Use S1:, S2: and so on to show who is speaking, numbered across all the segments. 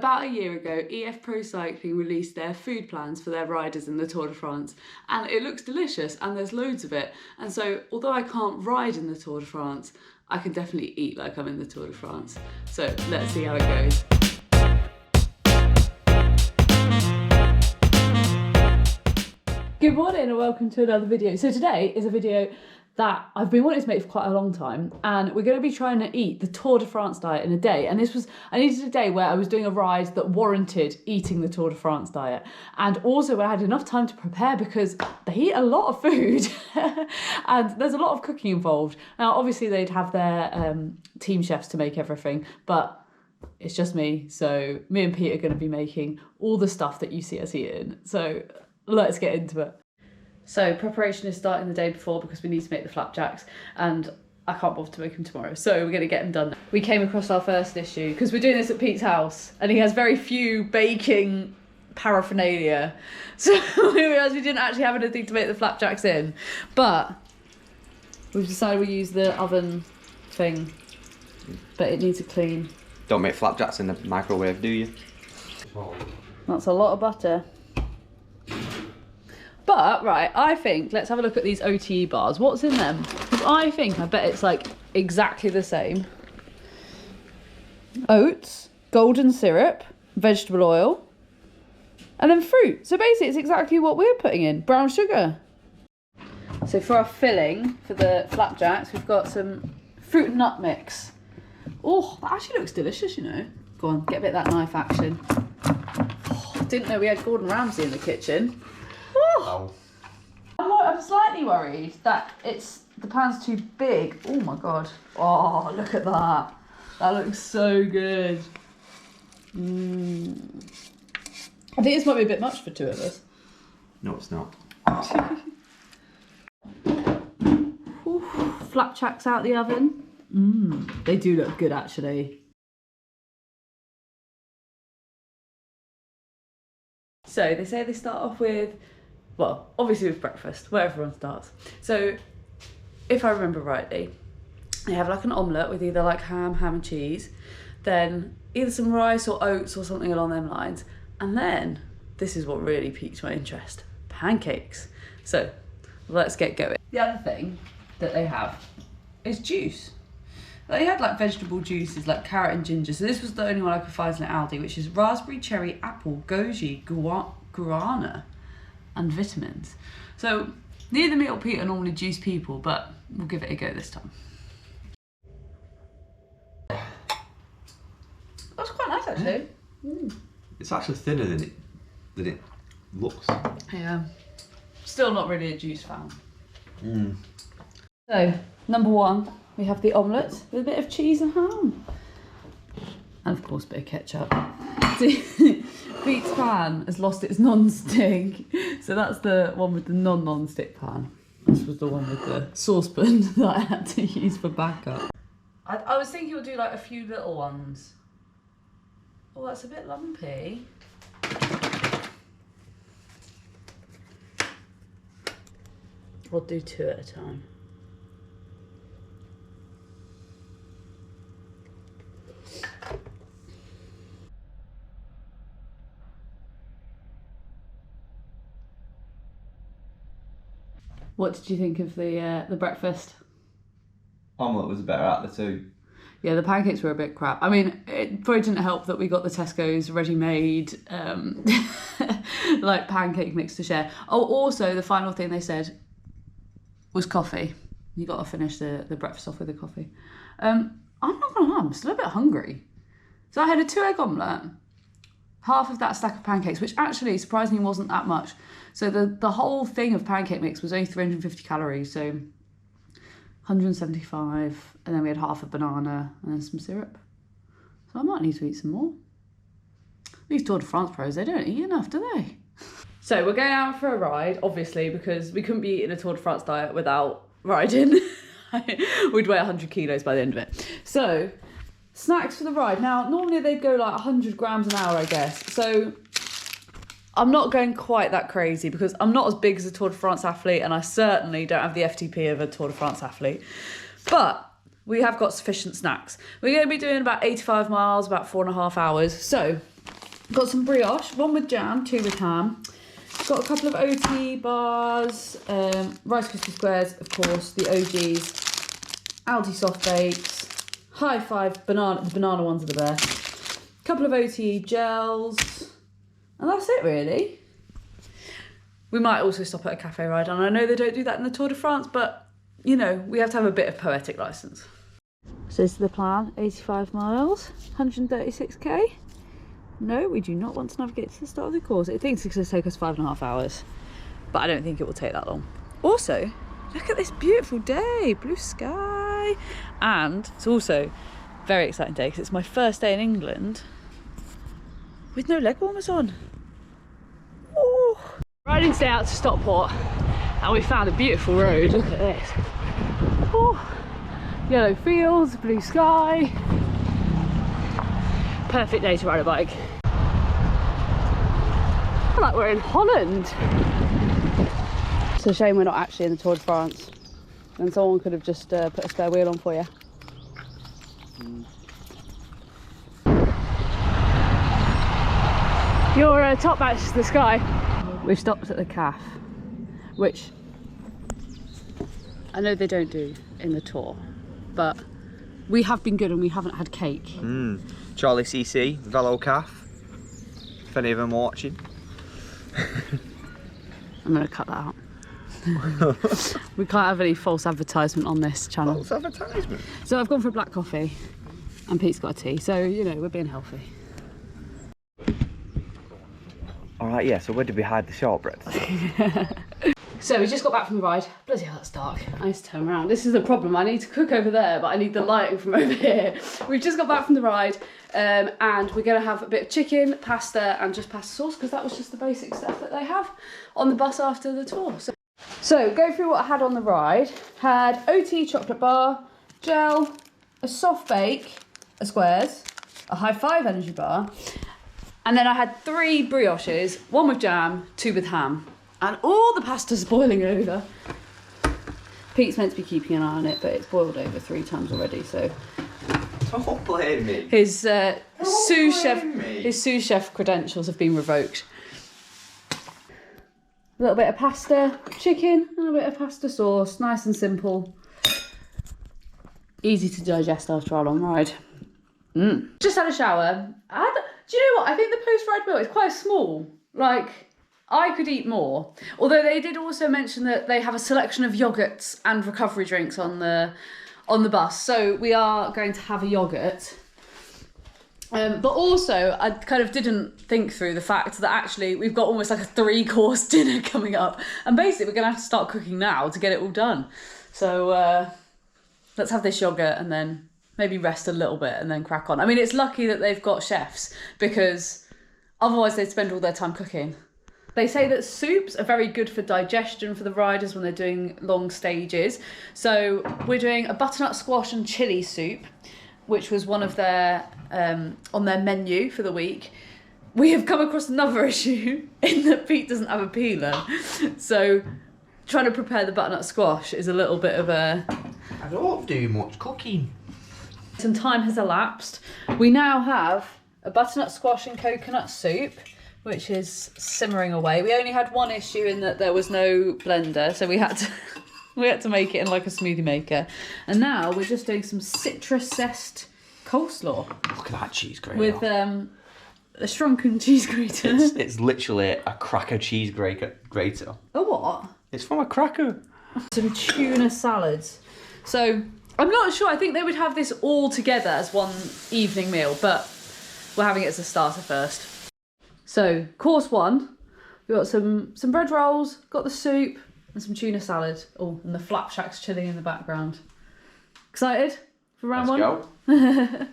S1: about a year ago, EF Pro Cycling released their food plans for their riders in the Tour de France, and it looks delicious and there's loads of it. And so although I can't ride in the Tour de France, I can definitely eat like I'm in the Tour de France. So let's see how it goes. Good morning and welcome to another video. So today is a video that I've been wanting to make for quite a long time, and we're going to be trying to eat the Tour de France diet in a day. And I needed a day where I was doing a ride that warranted eating the Tour de France diet, and also where I had enough time to prepare because they eat a lot of food and there's a lot of cooking involved. Now obviously they'd have their team chefs to make everything, but it's just me, so me and Pete are going to be making all the stuff that you see us eating. So let's get into it. So preparation is starting the day before because we need to make the flapjacks, and I can't bother to make them tomorrow, so we're going to get them done. We came across our first issue because we're doing this at Pete's house and he has very few baking paraphernalia, so we realised we didn't actually have anything to make the flapjacks in, but we've decided we'll use the oven thing, but it needs a clean.
S2: Don't make flapjacks in the microwave, do you?
S1: That's a lot of butter. But, right, I think, let's have a look at these OTE bars. What's in them? Because I bet it's like exactly the same. Oats, golden syrup, vegetable oil, and then fruit. So basically it's exactly what we're putting in, brown sugar. So for our filling, for the flapjacks, we've got some fruit and nut mix. Oh, that actually looks delicious, you know. Go on, get a bit of that knife action. Oh, didn't know we had Gordon Ramsay in the kitchen. Oh. I'm slightly worried that the pan's too big. Oh my god. Oh, look at that. That looks so good. I think this might be a bit much for two of us.
S2: No, it's not.
S1: Flapjacks out the oven. They do look good actually. So they say they start off with, well, obviously with breakfast, where everyone starts. So if I remember rightly, they have like an omelette with either like ham and cheese, then either some rice or oats or something along them lines, and then this is what really piqued my interest, pancakes. So let's get going. The other thing that they have is juice. They had like vegetable juices like carrot and ginger, so this was the only one I could find in Aldi, which is raspberry, cherry, apple, goji, guarana and vitamins. So neither me or Pete are normally juice people, but we'll give it a go this time. That's quite nice actually.
S2: It's actually thinner than it looks.
S1: Yeah, still not really a juice fan. So number one, we have the omelette with a bit of cheese and ham, and of course a bit of ketchup. Pete's pan has lost its non-stick, so that's the one with the non-stick pan. This was the one with the saucepan that I had to use for backup. I was thinking we'll do like a few little ones. Oh, that's a bit lumpy. We'll do two at a time. What did you think of the breakfast?
S2: Omelette was better out of the two.
S1: Yeah, the pancakes were a bit crap. I mean, it probably didn't help that we got the Tesco's ready-made like pancake mix to share. Oh, also the final thing they said was coffee. You got to finish the breakfast off with a coffee. I'm not gonna lie, I'm still a bit hungry. So I had a 2-egg omelette, half of that stack of pancakes, which actually surprisingly wasn't that much. So the whole thing of pancake mix was only 350 calories, so 175, and then we had half a banana and then some syrup. So I might need to eat some more. These Tour de France pros, they don't eat enough, do they? So we're going out for a ride, obviously, because we couldn't be eating a Tour de France diet without riding. We'd weigh 100 kilos by the end of it. So snacks for the ride. Now, normally they'd go like 100 grams an hour, I guess. So I'm not going quite that crazy because I'm not as big as a Tour de France athlete, and I certainly don't have the FTP of a Tour de France athlete. But we have got sufficient snacks. We're going to be doing about 85 miles, about 4.5 hours. So Got some brioche, 1 with jam, 2 with ham. Got a couple of OT bars, Rice Krispie Squares, of course, the OGs, Aldi soft bakes, High Five banana. The banana ones are the best. A couple of OT gels, and that's it really. We might also stop at a cafe ride, and I know they don't do that in the Tour de France, but you know, we have to have a bit of poetic license. So this is the plan: 85 miles, 136k. No, we do not want to navigate to the start of the course. It thinks it's going to take us 5.5 hours, but I don't think it will take that long. Also, look at this beautiful day, blue sky. And it's also a very exciting day because it's my first day in England with no leg warmers on. Ooh. Riding today out to Stockport, and we found a beautiful road. Look at this. Ooh. Yellow fields, blue sky. Perfect day to ride a bike. I feel like we're in Holland. It's a shame we're not actually in the Tour de France, and someone could have just put a spare wheel on for you. Your top matches the sky. We've stopped at the Caf, which I know they don't do in the Tour, but we have been good and we haven't had cake.
S3: Charlie CC, Velo Calf, if any of them are watching.
S1: I'm going to cut that out. We can't have any false advertisement on this channel.
S3: False advertisement?
S1: So I've gone for a black coffee and Pete's got a tea, so you know, we're being healthy.
S3: Alright, yeah, so where did we hide the shortbread?
S1: So we just got back from the ride. Bloody hell, that's dark. I need to turn around. This is the problem. I need to cook over there, but I need the lighting from over here. We've just got back from the ride, and we're going to have a bit of chicken, pasta, and just pasta sauce, because that was just the basic stuff that they have on the bus after the tour. So go through what I had on the ride. Had OT chocolate bar, gel, a soft bake, a squares, a High Five energy bar, and then I had 3 brioches, 1 with jam, 2 with ham. And all the pasta's boiling over. Pete's meant to be keeping an eye on it, but it's boiled over 3 times already, so.
S3: Don't blame me.
S1: His sous chef credentials have been revoked. A little bit of pasta, chicken, and a bit of pasta sauce. Nice and simple. Easy to digest after our long ride. Just had a shower. Do you know what? I think the post-ride meal is quite small. Like, I could eat more. Although they did also mention that they have a selection of yogurts and recovery drinks on the bus. So we are going to have a yogurt. But also, I kind of didn't think through the fact that actually we've got almost like a 3-course dinner coming up. And basically we're going to have to start cooking now to get it all done. So let's have this yogurt and then maybe rest a little bit and then crack on. I mean, it's lucky that they've got chefs because otherwise they'd spend all their time cooking. They say that soups are very good for digestion for the riders when they're doing long stages. So we're doing a butternut squash and chilli soup, which was one of their, on their menu for the week. We have come across another issue in that Pete doesn't have a peeler. So trying to prepare the butternut squash is a little bit of a...
S3: I don't do much cooking.
S1: Some time has elapsed. We now have a butternut squash and coconut soup, which is simmering away. We only had one issue in that there was no blender, so we had to make it in like a smoothie maker. And now we're just doing some citrus zest coleslaw.
S3: Look at that cheese grater.
S1: With a shrunken cheese grater.
S3: It's literally a cracker cheese grater.
S1: A what?
S3: It's from a cracker.
S1: Some tuna salads. So I'm not sure. I think they would have this all together as one evening meal, but we're having it as a starter first. So, course 1, we've got some bread rolls, got the soup, and some tuna salad. Oh, and the flapjacks chilling in the background. Excited for round 1?
S3: Let's go.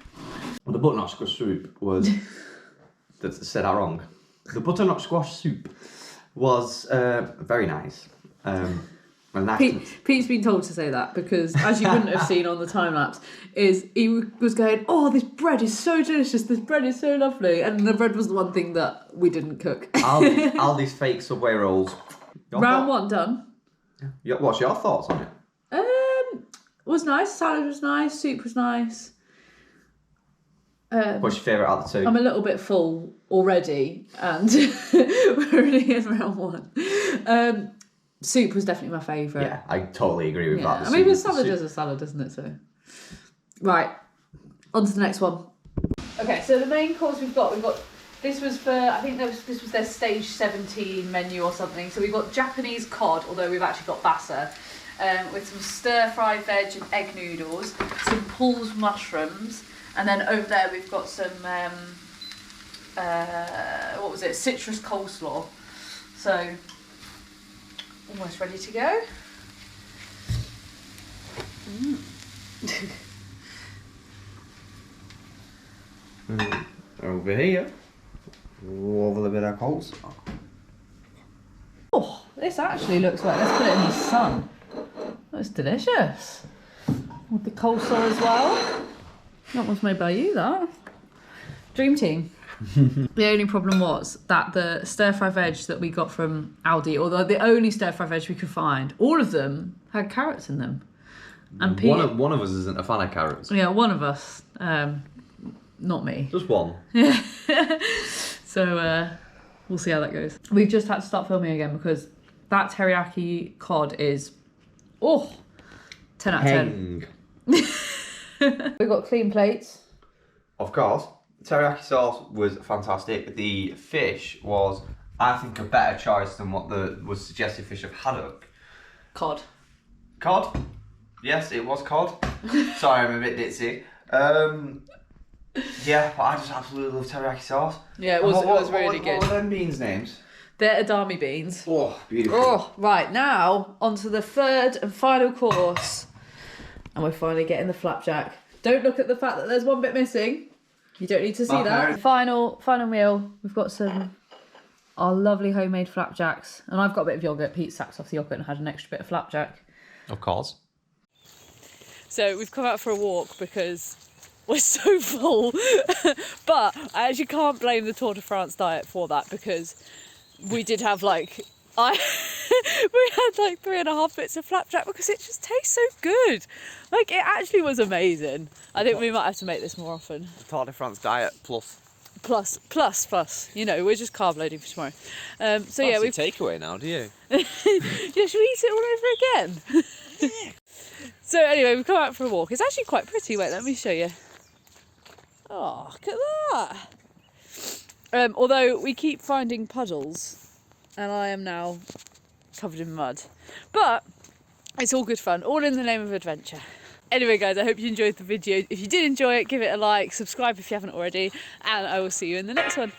S2: Well, the butternut squash soup was... said that wrong. The butternut squash soup was very nice.
S1: Pete's been told to say that because, as you wouldn't have seen on the time lapse, he was going, "Oh, this bread is so delicious. This bread is so lovely," and the bread was the one thing that we didn't cook.
S3: Aldi's fake Subway rolls.
S1: Round 1 done.
S3: Yeah. What's your thoughts on it?
S1: Was nice. Salad was nice. Soup was nice.
S2: What's your favourite out of the two?
S1: I'm a little bit full already, and we're only in round one. Soup was definitely my favourite.
S2: Yeah, I totally agree with that.
S1: I mean, a salad is a salad, isn't it? So, right, on to the next one. Okay, so the main course we've got this was for, I think this was their stage 17 menu or something. So we've got Japanese cod, although we've actually got basa, with some stir-fried veg and egg noodles, some Paul's mushrooms, and then over there we've got some what was it? Citrus coleslaw. So almost ready to go.
S2: Over here, over the bit of coleslaw.
S1: Oh, this actually looks like, let's put it in the sun. That's delicious. With the coleslaw as well. That was made by you, that. Dream team. The only problem was that the stir-fry veg that we got from Aldi, although the only stir-fry veg we could find, all of them had carrots in them. And
S2: one of us isn't a fan of carrots.
S1: Yeah, one of us. Not me.
S2: Just one.
S1: Yeah. So we'll see how that goes. We've just had to start filming again because that teriyaki cod is 10 out of 10. We've got clean plates.
S2: Of course. Teriyaki sauce was fantastic. The fish was, I think, a better choice than what was suggested fish of haddock.
S1: Cod.
S2: Cod? Yes, it was cod. Sorry, I'm a bit ditzy. Yeah, but I just absolutely love teriyaki sauce.
S1: Yeah, it was really good.
S2: What were them beans' names?
S1: They're edamame beans.
S2: Oh, beautiful.
S1: Oh, right, now on to the third and final course. And we're finally getting the flapjack. Don't look at the fact that there's one bit missing. You don't need to see that. Final meal, we've got our lovely homemade flapjacks. And I've got a bit of yoghurt. Pete sacked off the yoghurt and had an extra bit of flapjack.
S2: Of course.
S1: So we've come out for a walk because we're so full. But I actually can't blame the Tour de France diet for that, because we did have we had 3.5 bits of flapjack because it just tastes so good. Like, it actually was amazing. I think we might have to make this more often.
S3: Tour de France diet plus.
S1: Plus. You know, we're just carb loading for tomorrow. So yeah,
S3: we've takeaway now, do you?
S1: Yeah, should we eat it all over again? So anyway, we've come out for a walk. It's actually quite pretty. Wait, let me show you. Oh, look at that. Although we keep finding puddles, and I am now covered in mud. But it's all good fun, all in the name of adventure. Anyway, guys, I hope you enjoyed the video. If you did enjoy it, give it a like, subscribe if you haven't already, and I will see you in the next one.